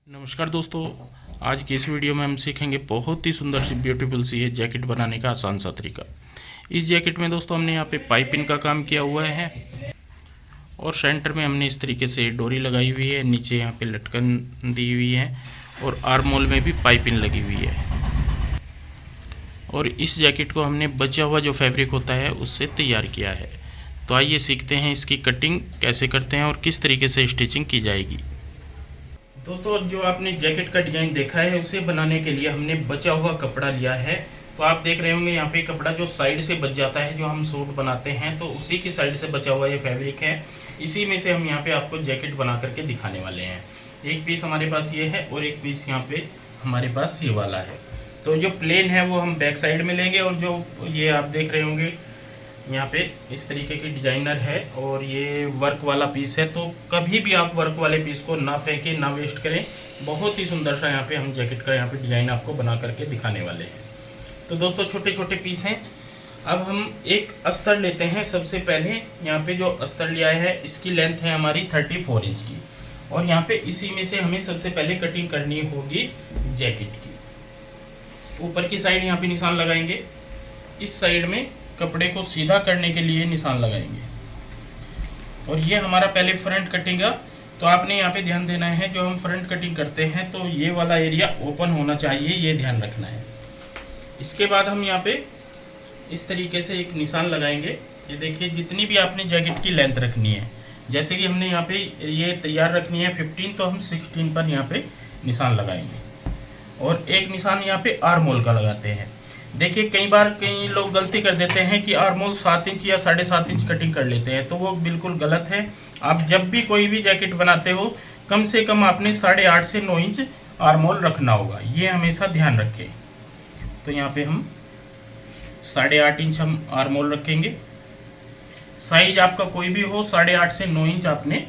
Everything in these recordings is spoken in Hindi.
नमस्कार दोस्तों। आज की इस वीडियो में हम सीखेंगे बहुत ही सुंदर सी ब्यूटीफुल सी ये जैकेट बनाने का आसान सा तरीका। इस जैकेट में दोस्तों हमने यहाँ पे पाइपिंग का काम किया हुआ है और सेंटर में हमने इस तरीके से डोरी लगाई हुई है। नीचे यहाँ पे लटकन दी हुई है और आर्म होल में भी पाइपिंग लगी हुई है। और इस जैकेट को हमने बचा हुआ जो फैब्रिक होता है उससे तैयार किया है। तो आइए सीखते हैं इसकी कटिंग कैसे करते हैं और किस तरीके से स्टिचिंग की जाएगी। दोस्तों, जो आपने जैकेट का डिजाइन देखा है उसे बनाने के लिए हमने बचा हुआ कपड़ा लिया है। तो आप देख रहे होंगे यहाँ पे कपड़ा जो साइड से बच जाता है, जो हम सूट बनाते हैं तो उसी की साइड से बचा हुआ ये फैब्रिक है। इसी में से हम यहाँ पे आपको जैकेट बना करके दिखाने वाले हैं। एक पीस हमारे पास ये है और एक पीस यहाँ पे हमारे पास ये वाला है। तो जो प्लेन है वो हम बैक साइड में लेंगे और जो ये आप देख रहे होंगे यहाँ पे इस तरीके की डिजाइनर है और ये वर्क वाला पीस है। तो कभी भी आप वर्क वाले पीस को ना फेंकें, ना वेस्ट करें। बहुत ही सुंदर सा यहाँ पे हम जैकेट का यहाँ पे डिजाइन आपको बना करके दिखाने वाले हैं। तो दोस्तों, छोटे छोटे पीस हैं। अब हम एक अस्तर लेते हैं। सबसे पहले यहाँ पे जो अस्तर लिया है इसकी लेंथ है हमारी 34 इंच की और यहाँ पे इसी में से हमें सबसे पहले कटिंग करनी होगी जैकेट की। ऊपर की साइड यहाँ पे निशान लगाएंगे, इस साइड में कपड़े को सीधा करने के लिए निशान लगाएंगे। और ये हमारा पहले फ्रंट कटिंग है। तो आपने यहाँ पे ध्यान देना है, जो हम फ्रंट कटिंग करते हैं तो ये वाला एरिया ओपन होना चाहिए, ये ध्यान रखना है। इसके बाद हम यहाँ पे इस तरीके से एक निशान लगाएंगे। ये देखिए, जितनी भी आपने जैकेट की लेंथ रखनी है, जैसे कि हमने यहाँ पे ये तैयार रखनी है 15, तो हम 16 पर यहाँ पे निशान लगाएंगे। और एक निशान यहाँ पे आर्म होल का लगाते हैं। देखिए, कई बार कई लोग गलती कर देते हैं कि आर्म होल 7 इंच या 7.5 इंच कटिंग कर लेते हैं, तो वो बिल्कुल गलत है। आप जब भी कोई भी जैकेट बनाते हो कम से कम आपने 8.5 से 9 इंच आर्म होल रखना होगा, ये हमेशा ध्यान रखें। तो यहाँ पे हम 8.5 इंच हम आर्म होल रखेंगे। साइज आपका कोई भी हो, 8.5 से 9 इंच आपने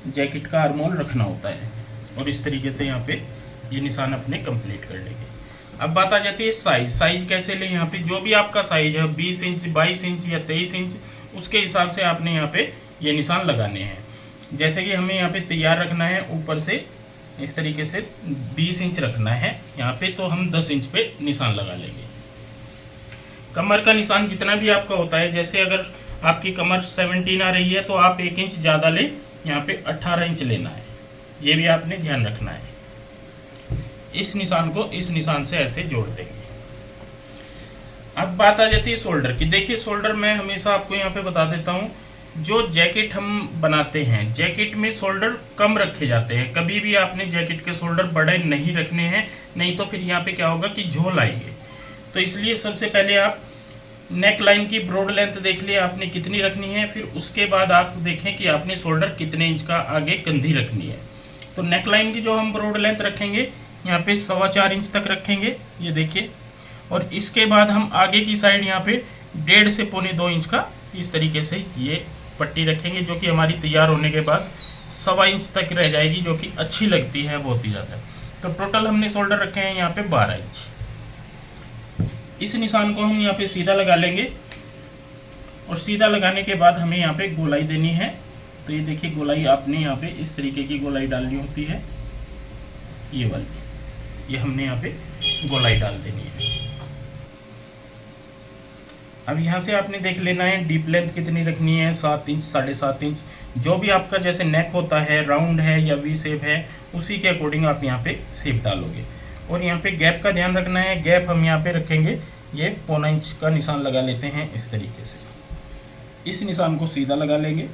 जैकेट का आर्म होल रखना होता है। और इस तरीके से यहाँ पे ये निशान अपने कंप्लीट कर लेंगे। अब बात आ जाती है साइज कैसे लें। यहाँ पे जो भी आपका साइज है 20 इंच, 22 इंच या 23 इंच, उसके हिसाब से आपने यहाँ पे ये निशान लगाने हैं। जैसे कि हमें यहाँ पे तैयार रखना है ऊपर से इस तरीके से 20 इंच रखना है यहाँ पे, तो हम 10 इंच पे निशान लगा लेंगे। कमर का निशान जितना भी आपका होता है, जैसे अगर आपकी कमर 17 आ रही है तो आप 1 इंच ज़्यादा लें, यहाँ पे 18 इंच लेना है। ये भी आपने ध्यान रखना है। इस निशान को इस निशान से ऐसे जोड़ देंगे। अब बात आ जाती है शोल्डर की। देखिए, शोल्डर मैं हमेशा आपको यहाँ पे बता देता हूँ, जो जैकेट हम बनाते हैं जैकेट में शोल्डर कम रखे जाते हैं। कभी भी आपने जैकेट के शोल्डर बड़े नहीं रखने हैं, नहीं तो फिर यहाँ पे क्या होगा कि झोल आएंगे। तो इसलिए सबसे पहले आप नेक लाइन की ब्रॉड लेंथ देख लिया आपने कितनी रखनी है, फिर उसके बाद आप देखें कि आपने शोल्डर कितने इंच का आगे कंधी रखनी है। तो नेक लाइन की जो हम ब्रॉड लेंथ रखेंगे यहाँ पे 4.25 इंच तक रखेंगे, ये देखिए। और इसके बाद हम आगे की साइड यहाँ पे 1.5 से 1.25 इंच का इस तरीके से ये पट्टी रखेंगे, जो कि हमारी तैयार होने के बाद 1.25 इंच तक रह जाएगी, जो कि अच्छी लगती है बहुत ही ज़्यादा। तो टोटल हमने शोल्डर रखे हैं यहाँ पे 12 इंच। इस निशान को हम यहाँ पे सीधा लगा लेंगे और सीधा लगाने के बाद हमें यहाँ पे गोलाई देनी है। तो ये देखिए, गोलाई आपने यहाँ पे इस तरीके की गोलाई डालनी होती है, ये वाली, ये हमने यहाँ पे गोलाई डाल देनी है। अब यहाँ से आपने देख लेना है डीप लेंथ कितनी रखनी है, 7 इंच, 7.5 इंच। जो भी आपका जैसे नेक होता है, राउंड है या वी शेप है, उसी के अकॉर्डिंग आप यहाँ पे शेप डालोगे। और यहाँ पे गैप का ध्यान रखना है। गैप हम यहाँ पे रखेंगे, ये 1.25 इंच का निशान लगा लेते हैं इस तरीके से। इस निशान को सीधा लगा लेंगे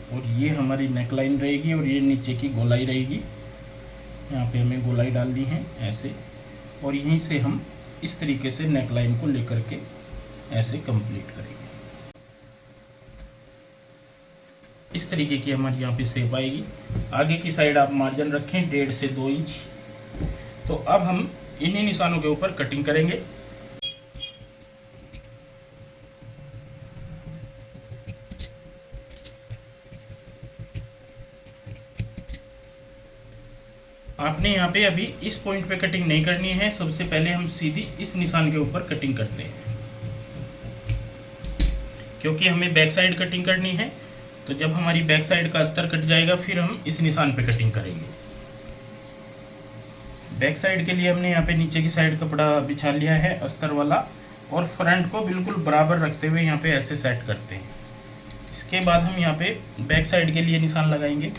और ये हमारी नेक लाइन रहेगी और ये नीचे की गोलाई रहेगी। यहाँ पे हमें गोलाई डालनी है ऐसे, और यहीं से हम इस तरीके से नेक लाइन को लेकर के ऐसे कंप्लीट करेंगे। इस तरीके की हमारी यहाँ पे शेप आएगी। आगे की साइड आप मार्जिन रखें 1.5 से 2 इंच। तो अब हम इन्हीं निशानों के ऊपर कटिंग करेंगे। आपने यहाँ पे अभी इस पॉइंट पे कटिंग नहीं करनी है। सबसे पहले हम सीधी इस निशान के ऊपर कटिंग करते हैं, क्योंकि हमें बैक साइड कटिंग करनी है। तो जब हमारी बैक साइड का अस्तर कट जाएगा फिर हम इस निशान पे कटिंग करेंगे। बैक साइड के लिए हमने यहाँ पे नीचे की साइड कपड़ा बिछा लिया है अस्तर वाला, और फ्रंट को बिल्कुल बराबर रखते हुए यहाँ पे ऐसे सेट करते हैं। इसके बाद हम यहाँ पे बैक साइड के लिए निशान लगाएंगे।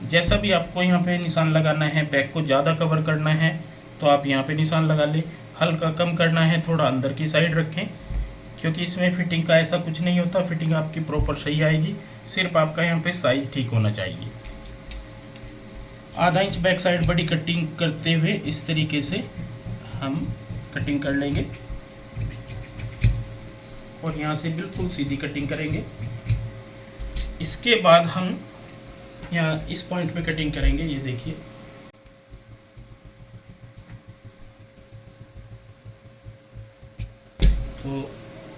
जैसा भी आपको यहाँ पे निशान लगाना है, बैक को ज़्यादा कवर करना है तो आप यहाँ पे निशान लगा लें, हल्का कम करना है थोड़ा अंदर की साइड रखें, क्योंकि इसमें फिटिंग का ऐसा कुछ नहीं होता, फिटिंग आपकी प्रॉपर सही आएगी, सिर्फ आपका यहाँ पे साइज ठीक होना चाहिए। आधा इंच बैक साइड बड़ी कटिंग करते हुए इस तरीके से हम कटिंग कर लेंगे और यहाँ से बिल्कुल सीधी कटिंग करेंगे। इसके बाद हम यहाँ इस पॉइंट पे कटिंग करेंगे। ये देखिए, तो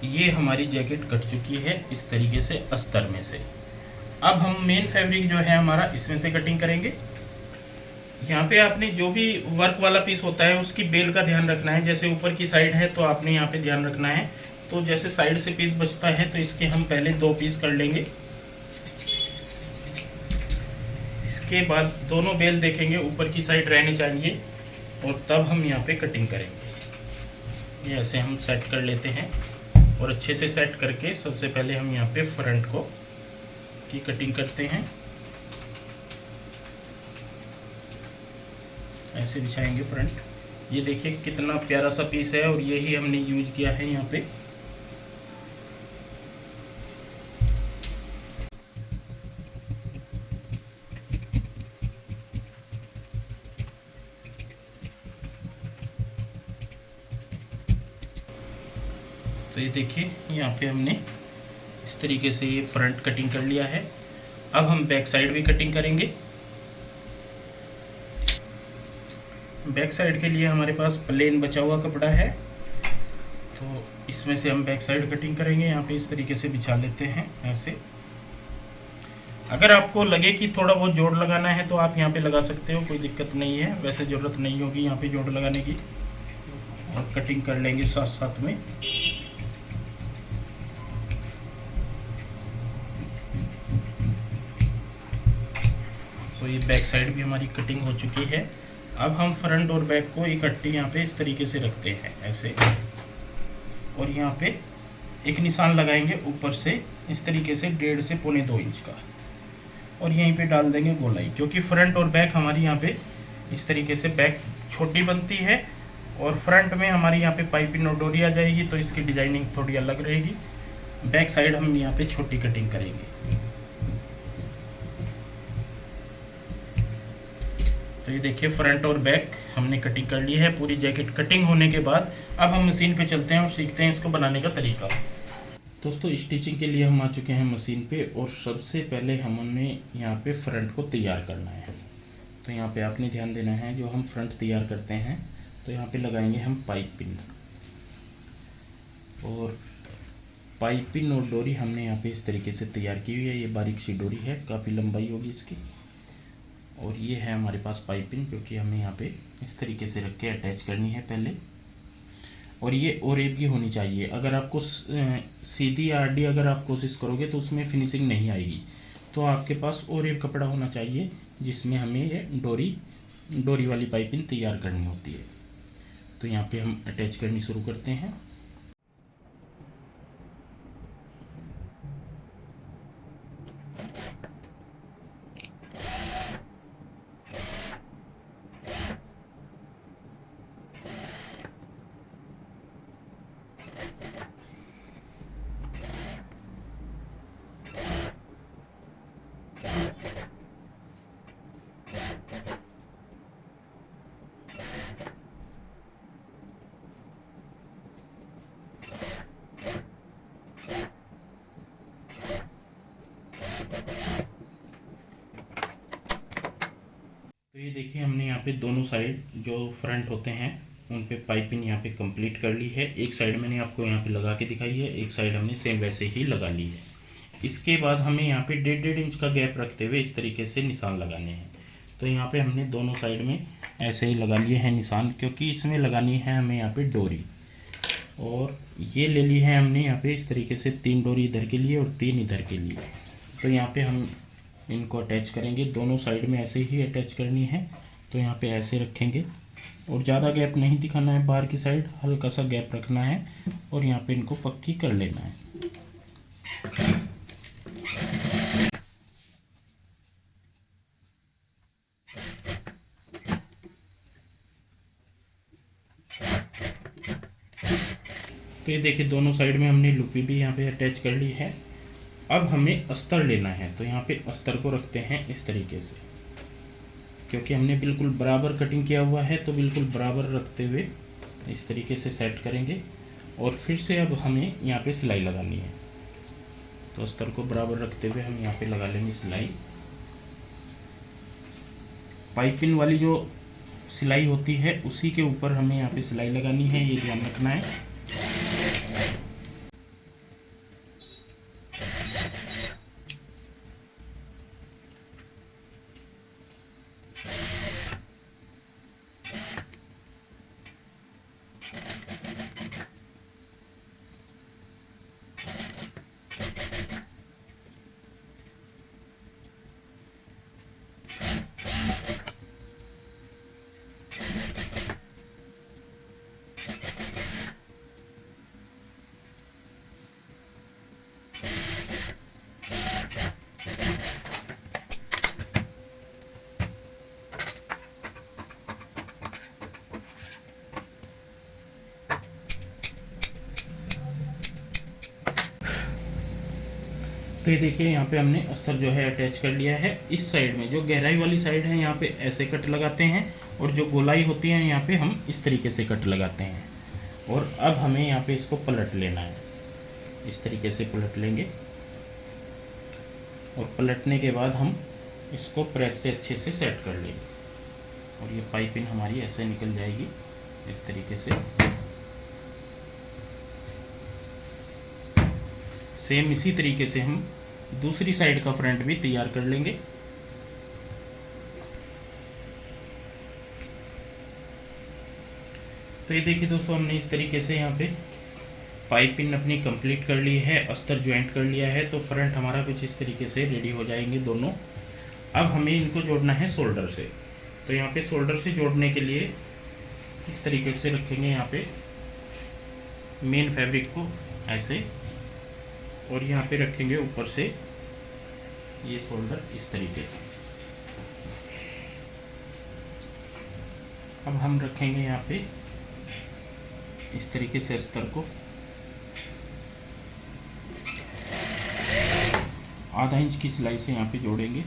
ये हमारी जैकेट कट चुकी है इस तरीके से अस्तर में से। अब हम मेन फैब्रिक जो है हमारा इसमें से कटिंग करेंगे। यहाँ पे आपने जो भी वर्क वाला पीस होता है उसकी बेल का ध्यान रखना है। जैसे ऊपर की साइड है तो आपने यहाँ पे ध्यान रखना है। तो जैसे साइड से पीस बचता है तो इसके हम पहले 2 पीस कर लेंगे। इसके बाद दोनों बेल देखेंगे ऊपर की साइड रहनी चाहिए और तब हम यहाँ पे कटिंग करेंगे। ये ऐसे हम सेट कर लेते हैं और अच्छे से सेट करके सबसे पहले हम यहाँ पे फ्रंट को की कटिंग करते हैं। ऐसे बिछाएंगे फ्रंट। ये देखिए कितना प्यारा सा पीस है और यही हमने यूज किया है यहाँ पे। तो ये देखिए यहाँ पे हमने इस तरीके से ये फ्रंट कटिंग कर लिया है। अब हम बैक साइड भी कटिंग करेंगे। बैक साइड के लिए हमारे पास प्लेन बचा हुआ कपड़ा है, तो इसमें से हम बैक साइड कटिंग करेंगे। यहाँ पे इस तरीके से बिछा लेते हैं ऐसे। अगर आपको लगे कि थोड़ा बहुत जोड़ लगाना है तो आप यहाँ पे लगा सकते हो, कोई दिक्कत नहीं है। वैसे ज़रूरत नहीं होगी यहाँ पे जोड़ लगाने की, और कटिंग कर लेंगे साथ साथ में। तो ये बैक साइड भी हमारी कटिंग हो चुकी है। अब हम फ्रंट और बैक को इकट्ठे यहाँ पे इस तरीके से रखते हैं ऐसे, और यहाँ पे एक निशान लगाएंगे ऊपर से इस तरीके से 1.5 से 1.25 इंच का, और यहीं पे डाल देंगे गोलाई। क्योंकि फ्रंट और बैक हमारी यहाँ पे इस तरीके से बैक छोटी बनती है और फ्रंट में हमारी यहाँ पे पाइपिंग और डोरी आ जाएगी, तो इसकी डिजाइनिंग थोड़ी अलग रहेगी। बैक साइड हम यहाँ पे छोटी कटिंग करेंगे। तो ये देखिए फ्रंट और बैक हमने कटिंग कर ली है। पूरी जैकेट कटिंग होने के बाद अब हम मशीन पे चलते हैं और सीखते हैं इसको बनाने का तरीका। दोस्तों स्टिचिंग के लिए हम आ चुके हैं मशीन पे, और सबसे पहले हमने यहाँ पे फ्रंट को तैयार करना है। तो यहाँ पे आपने ध्यान देना है, जो हम फ्रंट तैयार करते हैं तो यहाँ पे लगाएंगे हम पाइपिंग, और पाइपिंग और डोरी हमने यहाँ पे इस तरीके से तैयार की हुई है। ये बारीक सी डोरी है, काफ़ी लंबाई होगी इसकी, और ये है हमारे पास पाइपिंग, क्योंकि हमें यहाँ पे इस तरीके से रख के अटैच करनी है पहले। और ये ओरेब की होनी चाहिए। अगर आपको सीधी आरडी अगर आप कोशिश करोगे तो उसमें फिनिशिंग नहीं आएगी। तो आपके पास ओरेब कपड़ा होना चाहिए जिसमें हमें ये डोरी वाली पाइपिंग तैयार करनी होती है। तो यहाँ पे हम अटैच करनी शुरू करते हैं। तो ये देखिए हमने यहाँ पे दोनों साइड जो फ्रंट होते हैं उन पे पाइपिंग यहाँ पे कंप्लीट कर ली है। एक साइड मैंने आपको यहाँ पे लगा के दिखाई है, एक साइड हमने सेम वैसे ही लगा ली है। इसके बाद हमें यहाँ पे 1.5 इंच का गैप रखते हुए इस तरीके से निशान लगाने हैं। तो यहाँ पे हमने दोनों साइड में ऐसे ही लगा लिए हैं निशान, क्योंकि इसमें लगानी है हमें यहाँ पे डोरी। और ये ले ली है हमने यहाँ पे इस तरीके से 3 डोरी इधर के लिए और 3 इधर के लिए। तो यहाँ पे हम इनको अटैच करेंगे, दोनों साइड में ऐसे ही अटैच करनी है। तो यहाँ पे ऐसे रखेंगे और ज़्यादा गैप नहीं दिखाना है, बाहर की साइड हल्का सा गैप रखना है और यहाँ पे इनको पक्की कर लेना है। तो ये देखिए दोनों साइड में हमने लुपी भी यहाँ पे अटैच कर ली है। अब हमें अस्तर लेना है, तो यहाँ पे अस्तर को रखते हैं इस तरीके से, क्योंकि हमने बिल्कुल बराबर कटिंग किया हुआ है, तो बिल्कुल बराबर रखते हुए इस तरीके से सेट करेंगे। और फिर से अब हमें यहाँ पे सिलाई लगानी है, तो अस्तर को बराबर रखते हुए हम यहाँ पे लगा लेंगे सिलाई। पाइपिंग वाली जो सिलाई होती है उसी के ऊपर हमें यहाँ पे सिलाई लगानी है, ये ध्यान रखना है। तो ये देखिए यहाँ पे हमने अस्तर जो है अटैच कर लिया है। इस साइड में जो गहराई वाली साइड है यहाँ पे ऐसे कट लगाते हैं, और जो गोलाई होती है यहाँ पे हम इस तरीके से कट लगाते हैं। और अब हमें यहाँ पे इसको पलट लेना है, इस तरीके से पलट लेंगे। और पलटने के बाद हम इसको प्रेस से अच्छे से सेट कर लेंगे, और ये पाइपिंग हमारी ऐसे निकल जाएगी इस तरीके से। सेम इसी तरीके से हम दूसरी साइड का फ्रंट भी तैयार कर लेंगे। तो ये देखिए दोस्तों, हमने इस तरीके से यहाँ पे पाइपिंग अपनी कंप्लीट कर ली है, अस्तर ज्वाइंट कर लिया है। तो फ्रंट हमारा कुछ इस तरीके से रेडी हो जाएंगे दोनों। अब हमें इनको जोड़ना है शोल्डर से। तो यहाँ पे शोल्डर से जोड़ने के लिए इस तरीके से रखेंगे यहाँ पे मेन फैब्रिक को ऐसे, और यहाँ पे रखेंगे ऊपर से ये शोल्डर इस तरीके से। अब हम रखेंगे यहाँ पे इस तरीके से अस्तर को आधा इंच की सिलाई से यहाँ पे जोड़ेंगे।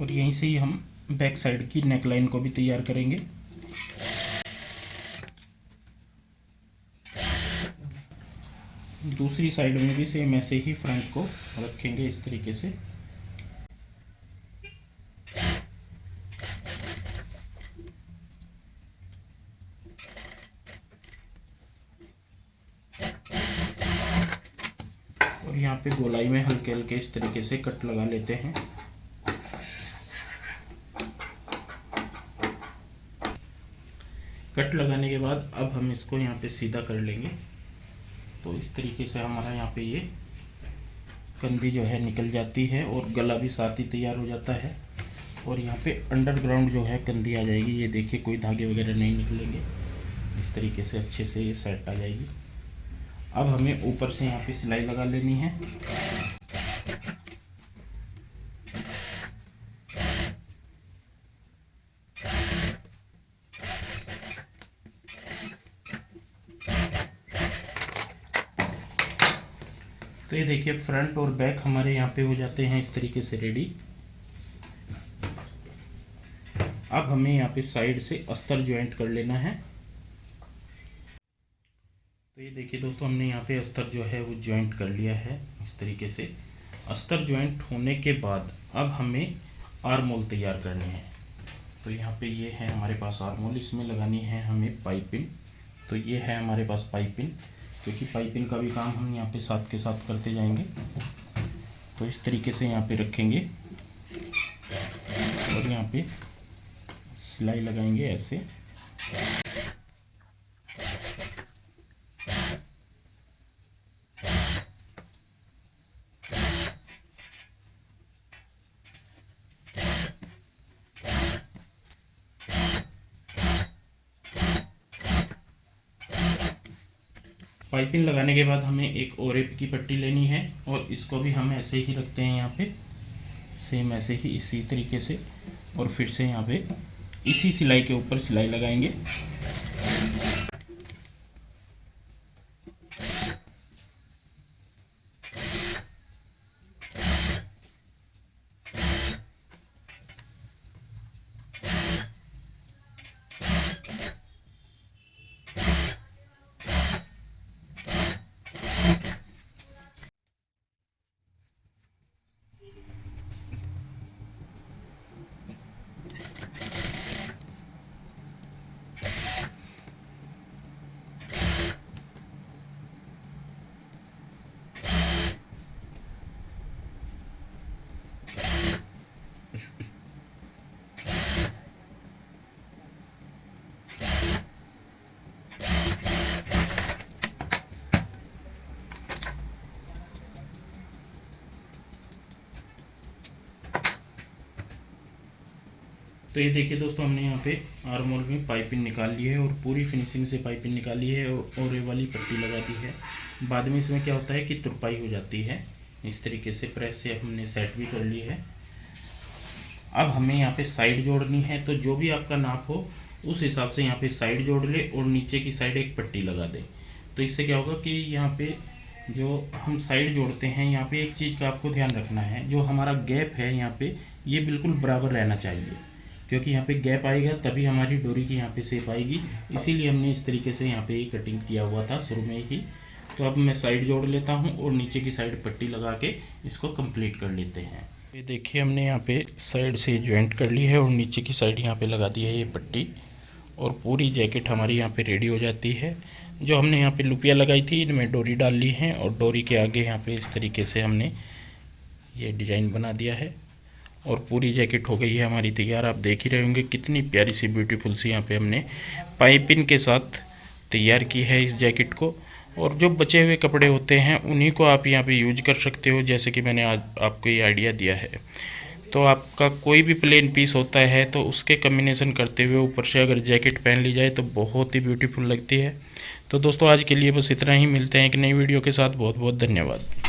और यहीं से ही हम बैक साइड की नेकलाइन को भी तैयार करेंगे। दूसरी साइड में भी सेम ऐसे ही फ्रंट को रखेंगे इस तरीके से। और यहाँ पे गोलाई में हल्के हल्के इस तरीके से कट लगा लेते हैं। कट लगाने के बाद अब हम इसको यहाँ पे सीधा कर लेंगे। तो इस तरीके से हमारा यहाँ पे ये कंधी जो है निकल जाती है, और गला भी साथ ही तैयार हो जाता है। और यहाँ पे अंडरग्राउंड जो है कंधी आ जाएगी। ये देखिए कोई धागे वगैरह नहीं निकलेंगे, इस तरीके से अच्छे से ये सेट आ जाएगी। अब हमें ऊपर से यहाँ पे सिलाई लगा लेनी है। तो ये देखिए फ्रंट और बैक हमारे यहाँ पे हो जाते हैं इस तरीके से रेडी। अब हमें यहाँ पे साइड से अस्तर ज्वाइंट कर लेना है। तो ये देखिए दोस्तों, हमने यहाँ पे अस्तर जो है वो ज्वाइंट कर लिया है इस तरीके से। अस्तर ज्वाइंट होने के बाद अब हमें आर्म होल तैयार करनी है। तो यहाँ पे ये है हमारे पास आर्म होल, इसमें लगानी है हमें पाइपिंग। तो ये है हमारे पास पाइपिंग, क्योंकि पाइपिंग का भी काम हम यहाँ पे साथ के साथ करते जाएंगे। तो इस तरीके से यहाँ पे रखेंगे और यहाँ पे सिलाई लगाएंगे ऐसे। पाइपिंग लगाने के बाद हमें एक ओरेप की पट्टी लेनी है और इसको भी हम ऐसे ही रखते हैं यहाँ पे, सेम ऐसे ही इसी तरीके से, और फिर से यहाँ पे इसी सिलाई के ऊपर सिलाई लगाएंगे। तो ये देखिए दोस्तों, हमने यहाँ पे आर्म होल में पाइपिंग निकाल ली है और पूरी फिनिशिंग से पाइपिंग निकाली है और ये वाली पट्टी लगा दी है। बाद में इसमें क्या होता है कि तुरपाई हो जाती है। इस तरीके से प्रेस से हमने सेट भी कर ली है। अब हमें यहाँ पे साइड जोड़नी है, तो जो भी आपका नाप हो उस हिसाब से यहाँ पे साइड जोड़ ले और नीचे की साइड एक पट्टी लगा दे। तो इससे क्या होगा कि यहाँ पे जो हम साइड जोड़ते हैं, यहाँ पे एक चीज़ का आपको ध्यान रखना है, जो हमारा गैप है यहाँ पे ये बिल्कुल बराबर रहना चाहिए, क्योंकि यहाँ पे गैप आएगा तभी हमारी डोरी की यहाँ पे शेप आएगी। इसीलिए हमने इस तरीके से यहाँ पे कटिंग किया हुआ था शुरू में ही। तो अब मैं साइड जोड़ लेता हूँ और नीचे की साइड पट्टी लगा के इसको कंप्लीट कर लेते हैं। ये देखिए, हमने यहाँ पे साइड से ज्वाइंट कर ली है और नीचे की साइड यहाँ पे लगा दी है ये पट्टी, और पूरी जैकेट हमारी यहाँ पे रेडी हो जाती है। जो हमने यहाँ पे लुपिया लगाई थी इनमें डोरी डाल ली है और डोरी के आगे यहाँ पे इस तरीके से हमने ये डिज़ाइन बना दिया है और पूरी जैकेट हो गई है हमारी तैयार। आप देख ही रहे होंगे कितनी प्यारी सी ब्यूटीफुल सी यहाँ पे हमने पाइपिंग के साथ तैयार की है इस जैकेट को। और जो बचे हुए कपड़े होते हैं उन्हीं को आप यहाँ पे यूज कर सकते हो, जैसे कि मैंने आज आपको ये आइडिया दिया है। तो आपका कोई भी प्लेन पीस होता है तो उसके कम्बिनेशन करते हुए ऊपर से अगर जैकेट पहन ली जाए तो बहुत ही ब्यूटीफुल लगती है। तो दोस्तों आज के लिए बस इतना ही, मिलते हैं एक नई वीडियो के साथ। बहुत बहुत धन्यवाद।